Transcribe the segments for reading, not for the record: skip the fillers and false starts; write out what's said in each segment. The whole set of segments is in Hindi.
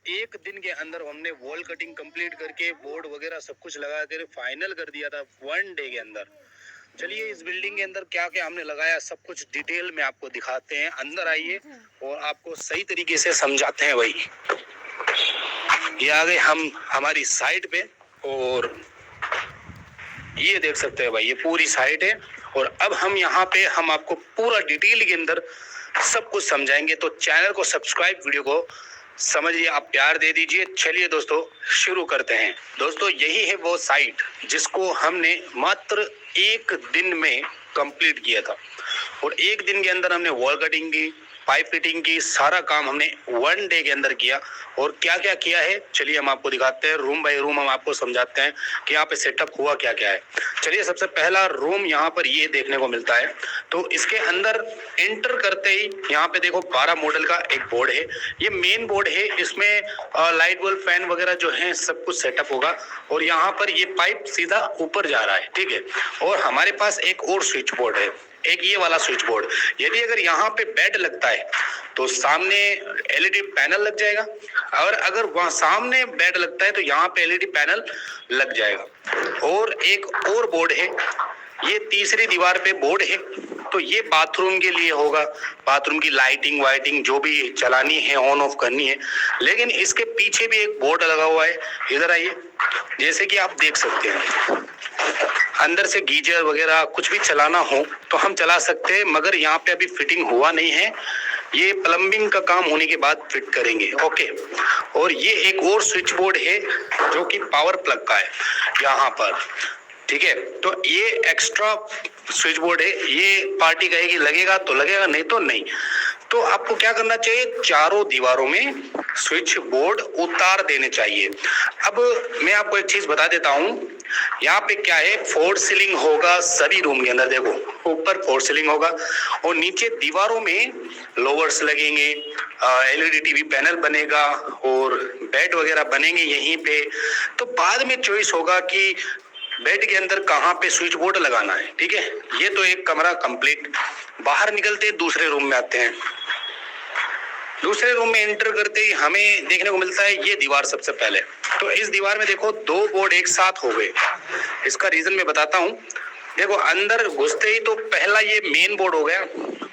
एक दिन के अंदर हमने वॉल कटिंग कंप्लीट करके बोर्ड वगैरह सब कुछ लगा कर फाइनल कर दिया था 1 डे के अंदर। चलिए इस बिल्डिंग के अंदर क्या क्या हमने लगाया सब कुछ डिटेल में आपको दिखाते हैं। अंदर आइए और आपको सही तरीके से समझाते हैं भाई। ये आ गए हम हमारी साइट पे और ये देख सकते हैं भाई, ये पूरी साइट है। और अब हम यहाँ पे हम आपको पूरा डिटेल के अंदर सब कुछ समझाएंगे। तो चैनल को सब्सक्राइब, वीडियो को समझिए, आप प्यार दे दीजिए। चलिए दोस्तों शुरू करते हैं। दोस्तों यही है वो साइट जिसको हमने मात्र एक दिन में कंप्लीट किया था। और एक दिन के अंदर हमने वॉल कटिंग की, पाइप फिटिंग की, सारा काम हमने 1 डे के अंदर किया। और क्या क्या किया है चलिए हम आपको दिखाते हैं। रूम बाय रूम हम आपको समझाते हैं कि यहाँ पे सेटअप हुआ क्या क्या है। चलिए सबसे पहला रूम यहाँ पर ये देखने को मिलता है। तो इसके अंदर एंटर करते ही यहाँ पे देखो 12 मॉडल का एक बोर्ड है। ये मेन बोर्ड है, इसमें लाइट बल्ब फैन वगैरह जो है सब कुछ सेटअप होगा। और यहाँ पर ये पाइप सीधा ऊपर जा रहा है, ठीक है। और हमारे पास एक और स्विच बोर्ड है, एक ये वाला स्विच बोर्ड। यदि अगर यहाँ पे बेड लगता है तो सामने एलईडी पैनल लग जाएगा, और अगर वहां सामने बेड लगता है तो यहाँ पे एलईडी पैनल लग जाएगा। और एक और बोर्ड है, ये तीसरी दीवार पे बोर्ड है। तो ये बाथरूम के लिए होगा, बाथरूम की लाइटिंग वाइटिंग जो भी चलानी है, ऑन ऑफ करनी है। लेकिन इसके पीछे भी एक बोर्ड लगा हुआ है, इधर आइए, जैसे कि आप देख सकते हैं। अंदर से गीजर वगैरह कुछ भी चलाना हो तो हम चला सकते हैं, मगर यहाँ पे अभी फिटिंग हुआ नहीं है, ये प्लम्बिंग का काम होने के बाद फिट करेंगे। ओके। और ये एक और स्विच बोर्ड है जो कि पावर प्लग का है यहाँ पर, ठीक है। तो ये एक्स्ट्रा स्विच बोर्ड है, ये पार्टी कहेगी लगेगा तो लगेगा, नहीं तो नहीं। तो आपको क्या करना चाहिए, चारों दीवारों में स्विच बोर्ड उतार देने चाहिए। अब मैं आपको एक चीज बता देता हूँ, यहाँ पे क्या है, फोर सीलिंग होगा सभी रूम के अंदर। देखो ऊपर फोर सीलिंग होगा और नीचे दीवारों में लोवर्स लगेंगे, एलईडी टीवी पैनल बनेगा और बेड वगैरह बनेंगे यहीं पे। तो बाद में चॉइस होगा कि बेड के अंदर कहाँ पे स्विच बोर्ड लगाना है, ठीक है। ये तो एक कमरा कंप्लीट। बाहर निकलते दूसरे रूम में आते हैं। दूसरे रूम में एंटर करते ही हमें देखने को मिलता है ये दीवार सबसे पहले। तो इस दीवार में देखो 2 बोर्ड एक साथ हो गए। इसका रीजन मैं बताता हूँ। देखो अंदर घुसते ही तो पहला ये मेन बोर्ड हो गया,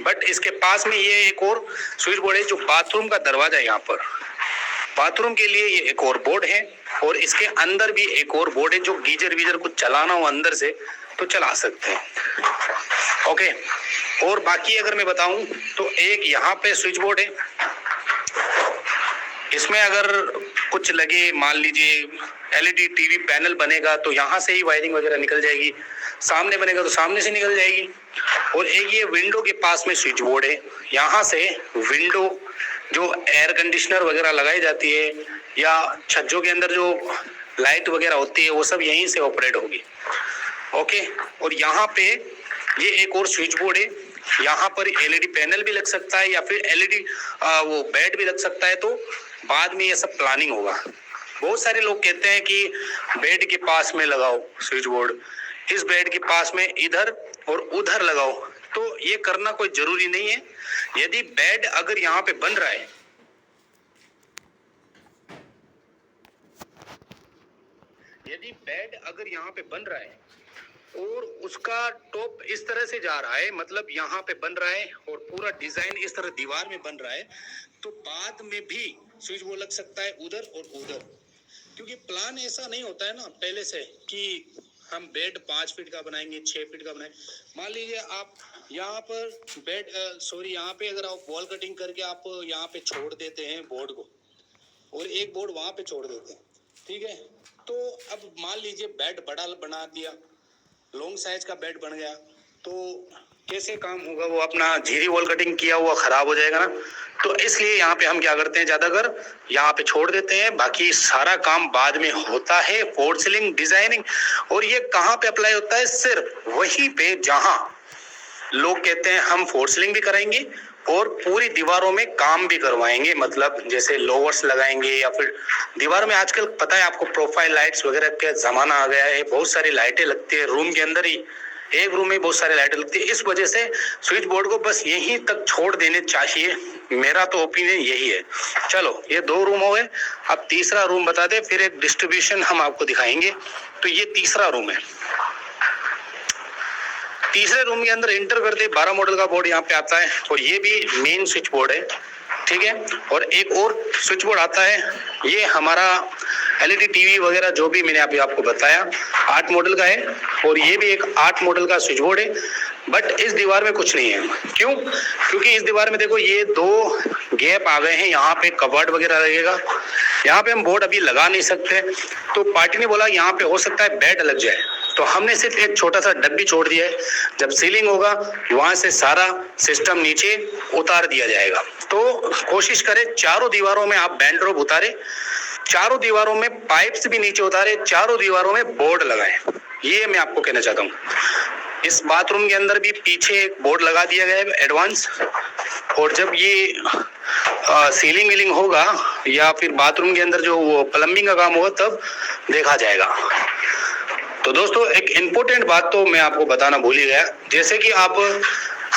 बट इसके पास में ये एक और स्विच बोर्ड है जो बाथरूम का दरवाजा है। यहाँ पर बाथरूम के लिए ये एक और बोर्ड है, और इसके अंदर भी एक और बोर्ड है जो गीजर वीजर कुछ चलाना हो अंदर से तो चला सकते हैं। ओके। और बाकी अगर मैं बताऊं तो एक यहाँ पे स्विच बोर्ड है, इसमें अगर कुछ लगे, मान लीजिए एलईडी टीवी पैनल बनेगा तो यहाँ से ही वायरिंग वगैरह निकल जाएगी, सामने बनेगा तो सामने से निकल जाएगी। और एक ये विंडो के पास में स्विच बोर्ड है, यहाँ से विंडो जो एयर कंडीशनर वगैरह लगाई जाती है या छज्जों के अंदर जो लाइट वगैरह होती है वो सब यहीं से ऑपरेट होगी। ओके। और यहाँ पे ये एक और स्विच बोर्ड है, यहाँ पर एलईडी पैनल भी लग सकता है या फिर एलईडी वो बेड भी लग सकता है। तो बाद में ये सब प्लानिंग होगा। बहुत सारे लोग कहते हैं कि बेड के पास में लगाओ स्विच बोर्ड, इस बेड के पास में इधर और उधर लगाओ। तो ये करना कोई जरूरी नहीं है। यदि बेड अगर यहाँ पे बन रहा है, यदि बेड अगर यहाँ पे बन रहा है और उसका टॉप इस तरह से जा रहा है, मतलब यहाँ पे बन रहा है और पूरा डिजाइन इस तरह दीवार में बन रहा है, तो बाद में भी स्विच बोर्ड लग सकता है उधर और उधर। क्योंकि प्लान ऐसा नहीं होता है ना पहले से कि हम बेड 5 फीट का बनाएंगे, 6 फीट का बनाएंगे। मान लीजिए आप यहाँ पर बेड यहाँ पे अगर आप वॉल कटिंग करके आप यहाँ पे छोड़ देते हैं बोर्ड को और एक बोर्ड वहां पे छोड़ देते हैं, ठीक है। तो अब मान लीजिए बेड बड़ा बना दिया, लॉन्ग साइज का बेड बन गया, तो कैसे काम होगा, वो अपना झीरी वॉल कटिंग किया हुआ खराब हो जाएगा ना। तो इसलिए यहाँ पे हम क्या करते हैं, ज्यादातर यहाँ पे छोड़ देते हैं, बाकी सारा काम बाद में होता है। फोर सीलिंग डिजाइनिंग, और ये कहाँ पे अप्लाई होता है, सिर्फ वहीं पे जहां लोग कहते हैं हम फोर सीलिंग भी कराएंगे और पूरी दीवारों में काम भी करवाएंगे। मतलब जैसे लोवर्स लगाएंगे या फिर दीवार में आजकल पता है आपको प्रोफाइल लाइट्स वगैरह का जमाना आ गया है, बहुत सारी लाइटें लगती है रूम के अंदर ही, एक रूम में बहुत सारे लाइटें लगती है। इस वजह से स्विच बोर्ड को बस यहीं तक छोड़ देने चाहिए, मेरा तो ओपिनियन यही है। चलो ये 2 रूम हो गए, अब तीसरा रूम बता दे, फिर एक डिस्ट्रीब्यूशन हम आपको दिखाएंगे। तो ये तीसरा रूम है। तीसरे रूम के अंदर एंटर करते 12 मॉडल का बोर्ड यहाँ पे आता है और ये भी मेन स्विच बोर्ड है, ठीक है। और एक और स्विच बोर्ड आता है, ये हमारा एलईडी टीवी वगैरह जो भी मैंने अभी आपको बताया 8 मॉडल का है, और ये भी एक 8 मॉडल का स्विच बोर्ड है। बट इस दीवार में कुछ नहीं है, क्यों? क्योंकि इस दीवार में देखो ये 2 गैप आ गए हैं, यहाँ पे कबर्ड वगैरह लगेगा, यहाँ पे हम बोर्ड अभी लगा नहीं सकते। तो पार्टी ने बोला यहाँ पे हो सकता है बेड लग जाए, तो हमने सिर्फ एक छोटा सा डब्बी छोड़ दिया है, जब सीलिंग होगा वहां से सारा सिस्टम नीचे उतार दिया जाएगा। तो कोशिश करें चारों दीवारों में आप बैंड्रोब उतारे, चारों दीवारों में पाइप्स भी नीचे उतारे, चारों दीवारों में बोर्ड लगाएं, ये मैं आपको कहना चाहता हूँ। इस बाथरूम के अंदर भी पीछे एक बोर्ड लगा दिया गया है एडवांस, और जब ये सीलिंग विलिंग होगा या फिर बाथरूम के अंदर जो वो प्लम्बिंग का काम होगा तब देखा जाएगा। तो दोस्तों एक इम्पोर्टेंट बात तो मैं आपको बताना भूल ही गया, जैसे कि आप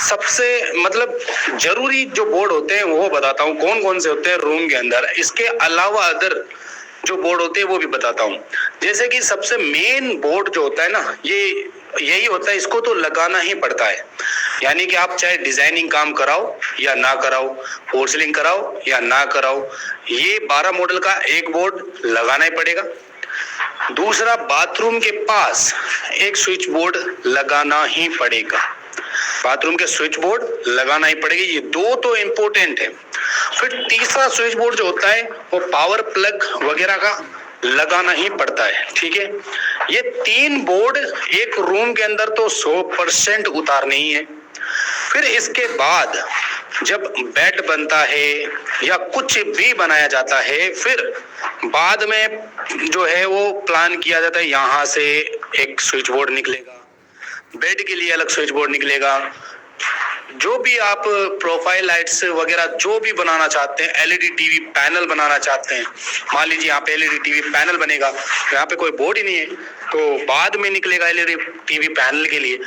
सबसे मतलब जरूरी जो बोर्ड होते हैं वो बताता हूँ कौन कौन से होते हैं रूम के अंदर, इसके अलावा अदर जो बोर्ड होते हैं वो भी बताता हूँ। जैसे कि सबसे मेन बोर्ड जो होता है ना, ये यही होता है, इसको तो लगाना ही पड़ता है। यानी कि आप चाहे डिजाइनिंग काम कराओ या ना कराओ, पोर्सलिंग कराओ या ना कराओ, ये 12 मॉडल का एक बोर्ड लगाना ही पड़ेगा। दूसरा, बाथरूम के पास एक स्विच बोर्ड लगाना ही पड़ेगा, बाथरूम के स्विच बोर्ड लगाना ही पड़ेगा, ये 2 तो इम्पोर्टेंट है। फिर तीसरा स्विच बोर्ड जो होता है वो पावर प्लग वगैरह का लगाना ही पड़ता है, ठीक है। ये 3 बोर्ड एक रूम के अंदर तो 100% उतारने ही है। फिर इसके बाद जब बेड बनता है या कुछ भी बनाया जाता है, फिर बाद में जो है वो प्लान किया जाता है, यहाँ से एक स्विच बोर्ड निकलेगा, बेड के लिए अलग स्विच बोर्ड निकलेगा, जो भी आप प्रोफाइल लाइट्स वगैरह जो भी बनाना चाहते हैं, एलईडी टीवी पैनल बनाना चाहते हैं, मान लीजिए यहाँ पे एलईडी टीवी पैनल बनेगा, यहाँ पे कोई बोर्ड ही नहीं है, तो बाद में निकलेगा एलईडी टीवी पैनल के लिए।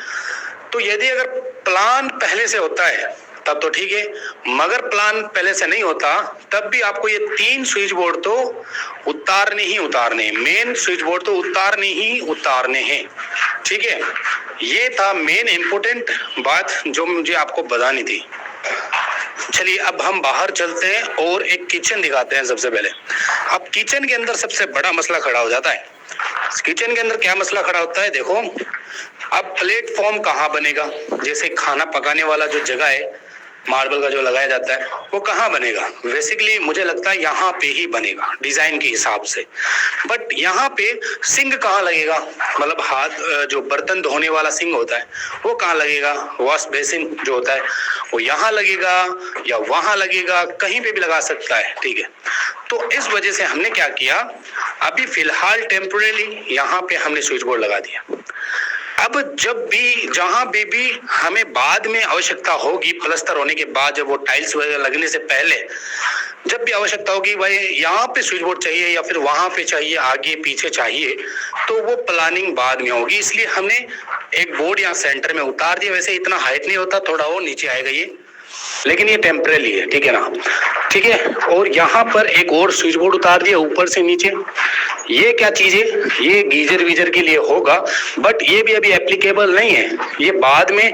तो यदि अगर प्लान पहले से होता है तब तो ठीक है, मगर प्लान पहले से नहीं होता तब भी आपको ये 3 स्विच बोर्ड तो उतारने ही उतारने, मेन स्विच बोर्ड तो उतारने ही उतारने हैं, ठीक है। ये था मेन इंपॉर्टेंट बात जो मुझे आपको बतानी थी। चलिए अब हम बाहर चलते हैं और एक किचन दिखाते हैं सबसे पहले। अब किचन के अंदर सबसे बड़ा मसला खड़ा हो जाता है। किचन के अंदर क्या मसला खड़ा होता है, देखो अब प्लेटफॉर्म कहाँ बनेगा, जैसे खाना पकाने वाला जो जगह है मार्बल का जो लगाया जाता है वो कहाँ बनेगा, बेसिकली मुझे लगता है यहाँ पे ही बनेगा डिजाइन के हिसाब से। बट यहाँ पे सिंक कहाँ लगेगा, मतलब हाथ जो बर्तन धोने वाला सिंक होता है वो कहाँ लगेगा, वॉश बेसिन जो होता है वो यहाँ लगेगा या वहां लगेगा, कहीं पे भी लगा सकता है, ठीक है। तो इस वजह से हमने क्या किया, अभी फिलहाल टेम्पोरेरी यहाँ पे हमने स्विच बोर्ड लगा दिया। अब जब भी जहां भी हमें बाद में आवश्यकता होगी, प्लस्तर होने के बाद, जब वो टाइल्स वगैरह लगने से पहले जब भी आवश्यकता होगी, भाई यहाँ पे स्विच बोर्ड चाहिए या फिर वहां पे चाहिए, आगे पीछे चाहिए, तो वो प्लानिंग बाद में होगी। इसलिए हमने एक बोर्ड यहाँ सेंटर में उतार दिया। वैसे इतना हाइट नहीं होता, थोड़ा और नीचे आएगा ये, लेकिन ये टेम्परेरी है, ठीक है ना, ठीक है। और यहाँ पर एक और स्विच बोर्ड उतार दिया ऊपर से नीचे। ये क्या चीज है, ये गीजर वीजर के लिए होगा, बट ये भी अभी एप्लीकेबल नहीं है, ये बाद में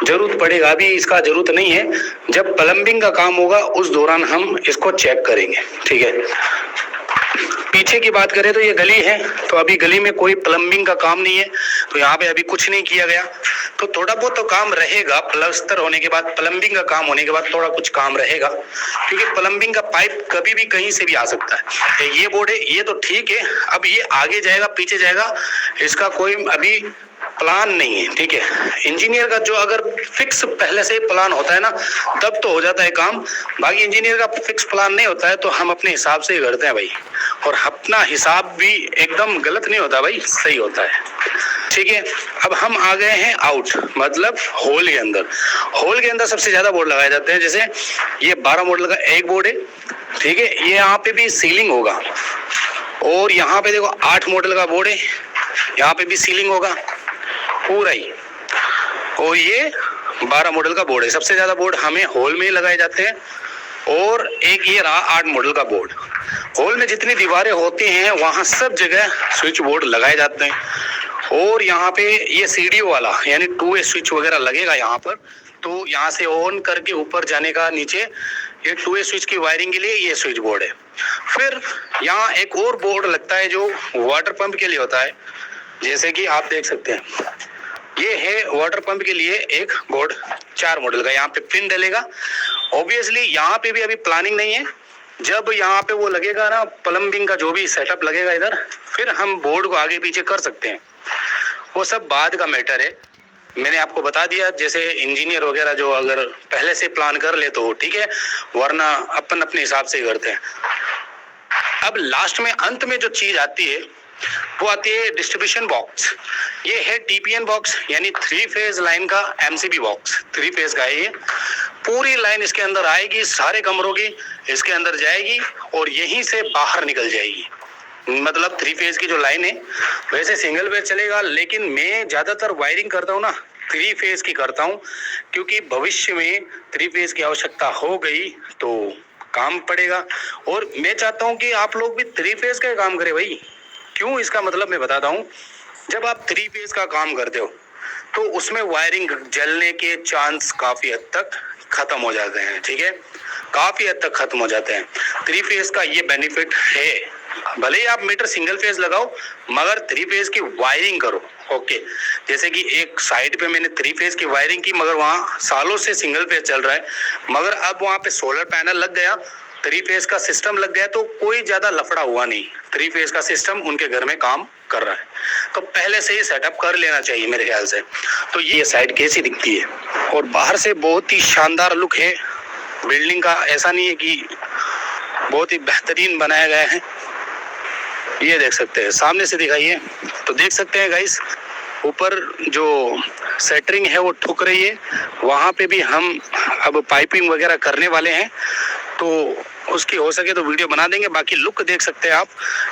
जरूरत पड़ेगा, अभी इसका जरूरत नहीं है। जब प्लम्बिंग का काम होगा उस दौरान हम इसको चेक करेंगे, ठीक है। पीछे की बात करें तो ये गली है, तो अभी गली में कोई प्लम्बिंग का काम नहीं है, तो यहाँ पे अभी कुछ नहीं किया गया। तो थोड़ा बहुत तो काम रहेगा, प्लस्तर होने के बाद, प्लम्बिंग का काम होने के बाद थोड़ा कुछ काम रहेगा, क्योंकि प्लम्बिंग का पाइप कभी भी कहीं से भी आ सकता है। ये बोर्ड है, ये तो ठीक है, अब ये आगे जाएगा पीछे जाएगा इसका कोई अभी प्लान नहीं है, ठीक है। इंजीनियर का जो अगर फिक्स पहले से प्लान होता है ना तब तो हो जाता है काम, बाकी इंजीनियर का फिक्स प्लान नहीं होता है तो हम अपने हिसाब से ही करते हैं भाई, और अपना हिसाब भी एकदम गलत नहीं होता भाई, सही होता है, ठीक है। अब हम आ गए हैं आउट, मतलब हॉल के अंदर। हॉल के अंदर सबसे ज्यादा बोर्ड लगाए जाते हैं, जैसे ये 12 मॉडल का एक बोर्ड है, ठीक है। ये यहाँ पे भी सीलिंग होगा, और यहाँ पे देखो 8 मॉडल का बोर्ड है, यहाँ पे भी सीलिंग होगा पूरा ही। और ये 12 मॉडल का बोर्ड है। सबसे ज्यादा बोर्ड हमें हॉल में ही लगाए जाते हैं, और एक ये रहा 8 मॉडल का बोर्ड। हॉल में जितनी दीवारें होती हैं वहां सब जगह स्विच बोर्ड लगाए जाते हैं। और यहाँ पे ये सीडीओ वाला यानी 2 वे स्विच वगैरह लगेगा यहाँ पर, तो यहाँ से ऑन करके ऊपर जाने का नीचे ये 2 वे स्विच की वायरिंग के लिए ये स्विच बोर्ड है। फिर यहाँ एक और बोर्ड लगता है जो वाटर पंप के लिए होता है, जैसे कि आप देख सकते हैं ये है वाटर पंप के लिए एक बोर्ड 4 मॉडल का। यहाँ पे पिन डलेगा। ऑब्वियसली यहाँ पे भी अभी प्लानिंग नहीं है, जब यहाँ पे वो लगेगा ना प्लम्बिंग का जो भी सेटअप लगेगा इधर, फिर हम बोर्ड को आगे पीछे कर सकते हैं, वो सब बाद का मैटर है। मैंने आपको बता दिया, जैसे इंजीनियर वगैरह जो अगर पहले से प्लान कर ले तो ठीक है, वरना अपन अपने हिसाब से ही करते हैं। अब लास्ट में अंत में जो चीज आती है वो आती है डिस्ट्रीब्यूशन बॉक्स। ये है टीपीएन बॉक्स यानी 3 फेज लाइन का एमसीबी बॉक्स। 3 फेज का है ये। पूरी लाइन इसके अंदर आएगी, सारे कमरों की इसके अंदर जाएगी और यहीं से बाहर निकल जाएगी। मतलब 3 फेज की जो लाइन है, वैसे सिंगल फेज चलेगा, लेकिन मैं ज्यादातर वायरिंग करता हूँ ना 3 फेज की करता हूँ, क्योंकि भविष्य में 3 फेज की आवश्यकता हो गई तो काम पड़ेगा। और मैं चाहता हूँ कि आप लोग भी 3 फेज का काम करें भाई। क्यों, इसका मतलब मैं बताता हूँ। जब आप 3 फेज का काम करते हो तो उसमें वायरिंग जलने के चांस काफी हद तक खत्म हो जाते हैं, ठीक है, काफी हद तक खत्म हो जाते हैं। 3 फेज का ये बेनिफिट है, भले ही आप मीटर सिंगल फेज लगाओ मगर 3 फेज की वायरिंग करो। ओके, जैसे कि एक साइड पे मैंने 3 फेज की वायरिंग की, मगर वहां सालों से सिंगल फेज चल रहा है, मगर अब वहां पे सोलर पैनल लग गया, 3 फेज का सिस्टम लग गया, तो कोई ज्यादा लफड़ा हुआ नहीं। 3 फेज का सिस्टम उनके घर में काम कर रहा है, तो पहले से ही सेटअप कर लेना चाहिए मेरे ख्याल से। तो ये साइड कैसी दिखती है, और बाहर से बहुत ही शानदार लुक है बिल्डिंग का। ऐसा नहीं है कि बहुत ही बेहतरीन बनाया गया है। ये देख सकते हैं, सामने से दिखाइए तो देख सकते हैं गाइस, ऊपर जो सेटरिंग है वो ठुक रही है, वहां पे भी हम अब पाइपिंग वगैरह करने वाले हैं, तो उसकी हो सके तो वीडियो बना देंगे। बाकी लुक देख सकते हैं आप।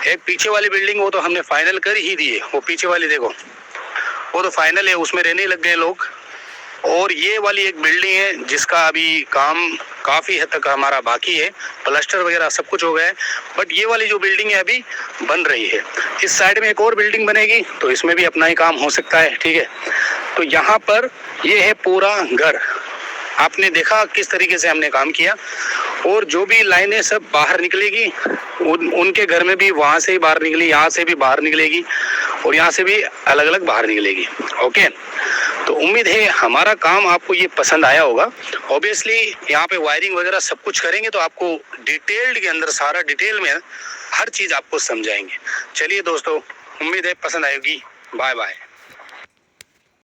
एक पीछे वाली बिल्डिंग वो तो हमने फाइनल कर ही दी है, वो पीछे वाली देखो वो तो फाइनल है, उसमें रहने लग गए लोग। और ये वाली एक बिल्डिंग है जिसका अभी काम काफी हद तक हमारा बाकी है, प्लास्टर वगैरह सब कुछ हो गया है, बट ये वाली जो बिल्डिंग है अभी बन रही है। इस साइड में एक और बिल्डिंग बनेगी तो इसमें भी अपना ही काम हो सकता है, ठीक है। तो यहाँ पर ये है पूरा घर, आपने देखा किस तरीके से हमने काम किया। और जो भी लाइनें सब बाहर निकलेगी उनके घर में भी वहां से ही बाहर निकली, यहाँ से भी बाहर निकलेगी और यहाँ से भी अलग अलग बाहर निकलेगी। ओके, तो उम्मीद है हमारा काम आपको ये पसंद आया होगा। ऑब्वियसली यहाँ पे वायरिंग वगैरह सब कुछ करेंगे तो आपको डिटेल्ड के अंदर सारा डिटेल में हर चीज आपको समझाएंगे। चलिए दोस्तों, उम्मीद है पसंद आएगी। Bye bye.